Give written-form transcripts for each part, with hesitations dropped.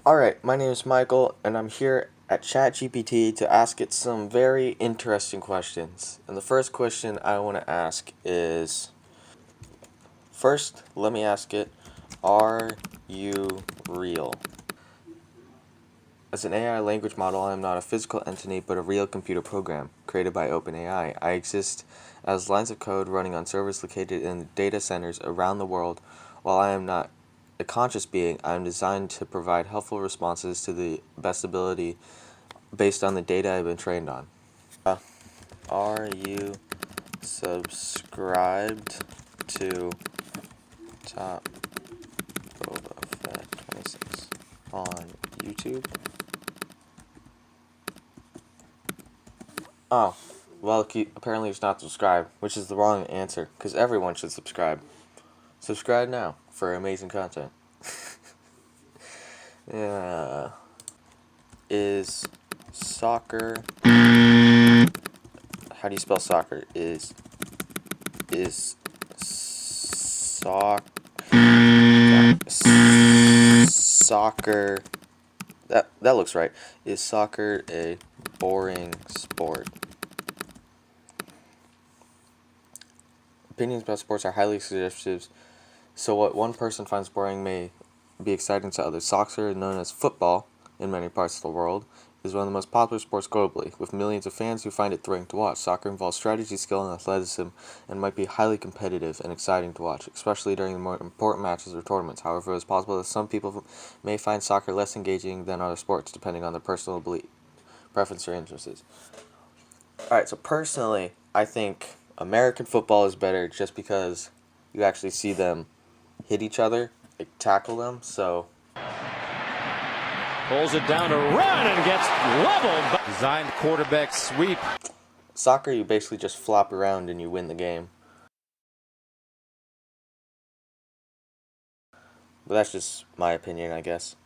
Alright, my name is Michael, and I'm here at ChatGPT to ask it some very interesting questions. And the first question I want to ask is, first, let me ask it, are you real? As an AI language model, I am not a physical entity, but a real computer program created by OpenAI. I exist as lines of code running on servers located in data centers around the world. While I am not a conscious being, I am designed to provide helpful responses to the best ability based on the data I've been trained on. Are you subscribed to Top Boba Fett 26 on YouTube? Oh, well, apparently it's not subscribed, which is the wrong answer, because everyone should subscribe. Subscribe now for amazing content. Yeah. Is soccer... How do you spell soccer? Is soccer... That looks right. Is soccer a boring sport? Opinions about sports are highly subjective, so what one person finds boring may be exciting to others. Soccer, known as football in many parts of the world, is one of the most popular sports globally, with millions of fans who find it thrilling to watch. Soccer involves strategy, skill, and athleticism, and might be highly competitive and exciting to watch, especially during the more important matches or tournaments. However, it is possible that some people may find soccer less engaging than other sports, depending on their personal belief, preference, or interests. Alright, so personally, I think American football is better just because you actually see them hit each other, like tackle them, so... Pulls it down to run and gets leveled. Designed quarterback sweep. Soccer, you basically just flop around and you win the game. But that's just my opinion, I guess.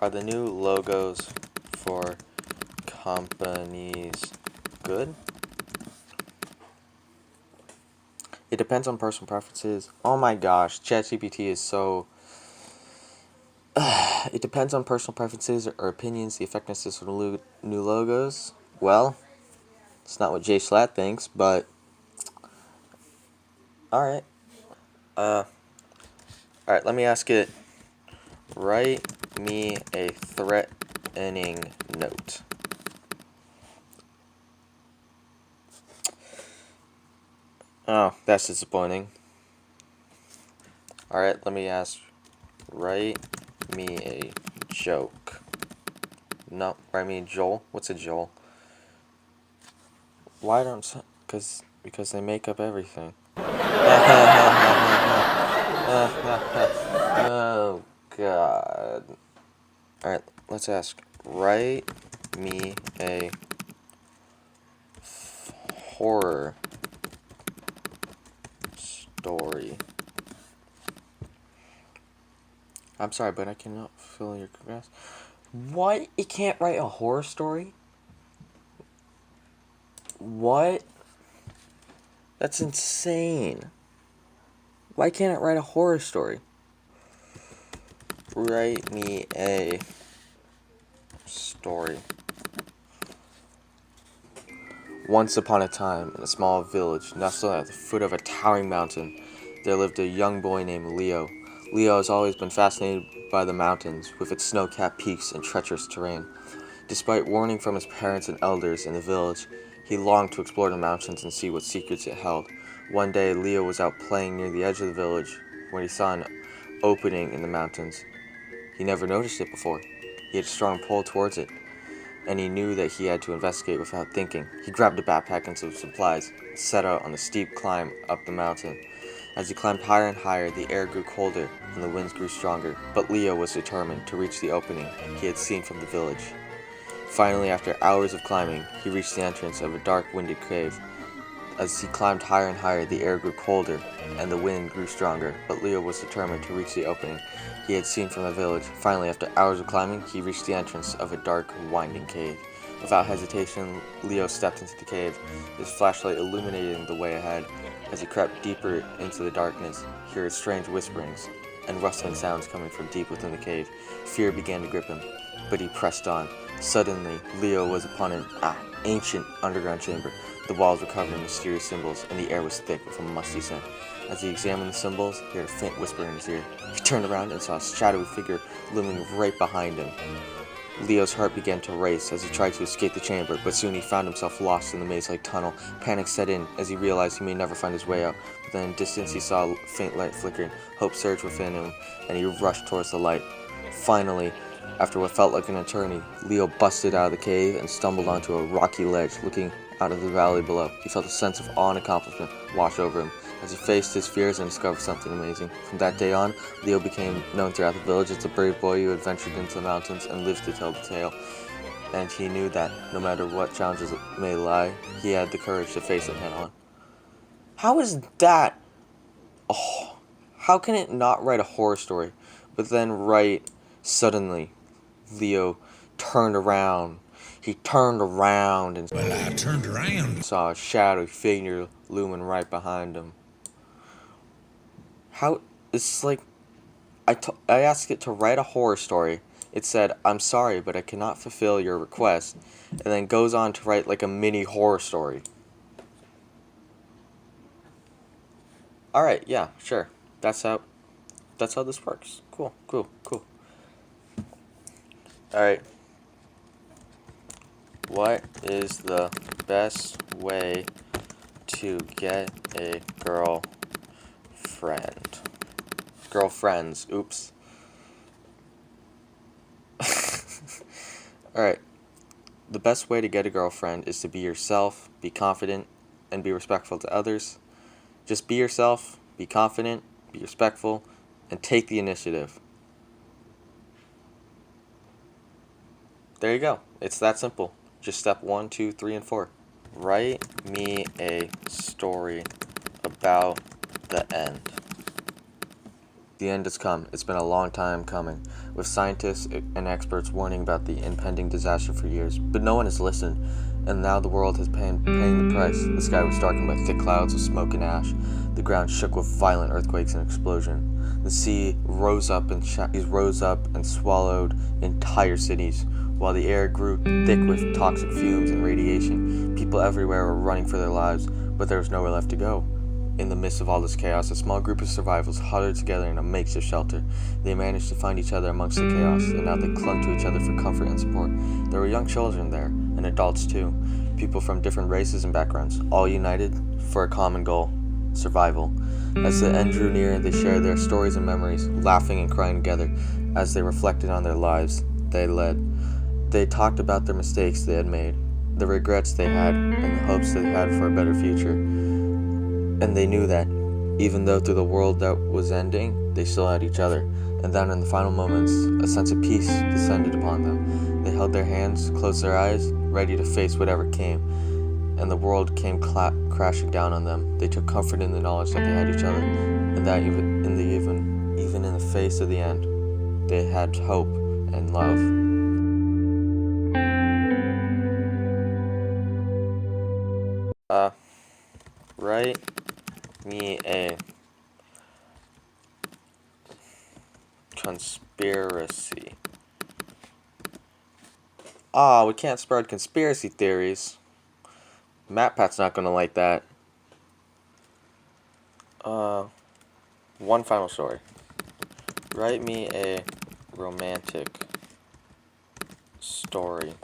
Are the new logos for companies good? It depends on personal preferences. Oh my gosh, ChatGPT is so... It depends on personal preferences or opinions, the effectiveness of new logos. Well, it's not what Jay Schlatt thinks, but... Alright. Alright, let me ask it. Write me a threatening note. Oh, that's disappointing. Alright, let me ask. Write me a joke. No, write me a Joel. What's a Joel? Why don't... Because they make up everything. Oh, God. Alright, let's ask. Write me a horror story. I'm sorry, but I cannot fill your grass. What? It can't write a horror story? What? That's insane. Why can't it write a horror story? Write me a story. Once upon a time, in a small village nestled at the foot of a towering mountain, there lived a young boy named Leo. Leo has always been fascinated by the mountains, with its snow-capped peaks and treacherous terrain. Despite warning from his parents and elders in the village, he longed to explore the mountains and see what secrets it held. One day, Leo was out playing near the edge of the village when he saw an opening in the mountains. He never noticed it before. He had a strong pull towards it, and he knew that he had to investigate without thinking. He grabbed a backpack and some supplies, and set out on a steep climb up the mountain. As he climbed higher and higher, the air grew colder and the winds grew stronger, but Leo was determined to reach the opening he had seen from the village. Finally, after hours of climbing, he reached the entrance of a dark, winded cave. As he climbed higher and higher, the air grew colder and the wind grew stronger, but Leo was determined to reach the opening he had seen from the village. Finally, after hours of climbing, he reached the entrance of a dark, winding cave. Without hesitation, Leo stepped into the cave, his flashlight illuminating the way ahead. As he crept deeper into the darkness, he heard strange whisperings. and rustling sounds coming from deep within the cave. Fear began to grip him, but he pressed on. Suddenly, Leo was upon an ancient underground chamber. The walls were covered in mysterious symbols, and the air was thick with a musty scent. As he examined the symbols, he heard a faint whisper in his ear. He turned around and saw a shadowy figure looming right behind him. Leo's heart began to race as he tried to escape the chamber, but soon he found himself lost in the maze-like tunnel. Panic set in as he realized he may never find his way out. But then in the distance he saw a faint light flickering. Hope surged within him, and he rushed towards the light. Finally, after what felt like an eternity, Leo busted out of the cave and stumbled onto a rocky ledge. Looking out of the valley below, he felt a sense of awe and accomplishment wash over him as he faced his fears and discovered something amazing. From that day on, Leo became known throughout the village as a brave boy who had ventured into the mountains and lived to tell the tale. And he knew that, no matter what challenges may lie, he had the courage to face them head on. How is that? Oh, how can it not write a horror story, but then write, suddenly, Leo turned around. He turned around and I turned around. saw a shadowy figure looming right behind him. How? It's like I asked it to write a horror story. It said, "I'm sorry, but I cannot fulfill your request," and then goes on to write like a mini horror story. All right, yeah, sure. That's how this works. Cool. All right. What is the best way to get a girlfriends? Oops. Alright. The best way to get a girlfriend is to be yourself, be confident, and be respectful to others. Just be yourself, be confident, be respectful, and take the initiative. There you go. It's that simple. Just step 1, 2, 3, and 4. Write me a story about the end. The end has come. It's been a long time coming, with scientists and experts warning about the impending disaster for years, but no one has listened, and now the world has paying the price. The sky was darkened by thick clouds of smoke and ash. The ground shook with violent earthquakes and explosion. The sea rose up and swallowed entire cities, while the air grew thick with toxic fumes and radiation. People everywhere were running for their lives, but there was nowhere left to go. In the midst of all this chaos, a small group of survivors huddled together in a makeshift shelter. They managed to find each other amongst the chaos, and now they clung to each other for comfort and support. There were young children there, and adults too. People from different races and backgrounds, all united for a common goal: survival. As the end drew near, they shared their stories and memories, laughing and crying together as they reflected on their lives they led. They talked about their mistakes they had made, the regrets they had, and the hopes they had for a better future. And they knew that, even though through the world that was ending, they still had each other. And then in the final moments, a sense of peace descended upon them. They held their hands, closed their eyes, ready to face whatever came. And the world came crashing down on them. They took comfort in the knowledge that they had each other, and that even in the face of the end, they had hope and love. Write me a conspiracy. We can't spread conspiracy theories. MatPat's not gonna like that. One final story. Write me a romantic story.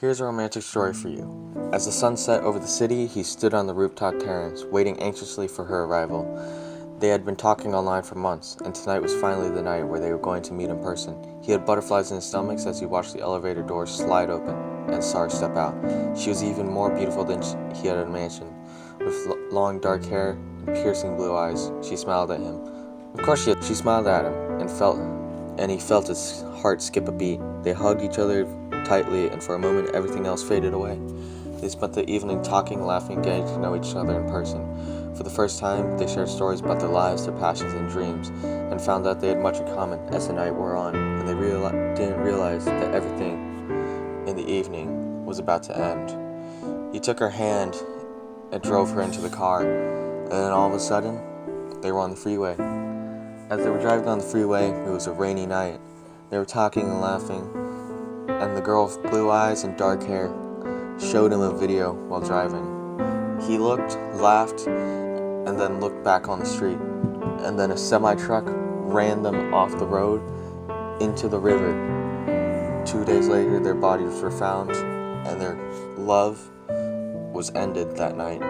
Here's a romantic story for you. As the sun set over the city, he stood on the rooftop terrace, waiting anxiously for her arrival. They had been talking online for months, and tonight was finally the night where they were going to meet in person. He had butterflies in his stomach as he watched the elevator doors slide open and saw her step out. She was even more beautiful than he had imagined. With long dark hair and piercing blue eyes, she smiled at him. Of course she smiled at him, and he felt his heart skip a beat. They hugged each other tightly, and for a moment everything else faded away. They spent the evening talking, laughing, getting to know each other in person. For the first time, they shared stories about their lives, their passions, and dreams, and found that they had much in common as the night wore on, and they didn't realize that everything in the evening was about to end. He took her hand and drove her into the car, and then all of a sudden, they were on the freeway. As they were driving down the freeway, it was a rainy night. They were talking and laughing, and the girl with blue eyes and dark hair showed him a video while driving. He looked, laughed, and then looked back on the street. And then a semi-truck ran them off the road into the river. 2 days later, their bodies were found, and their love was ended that night.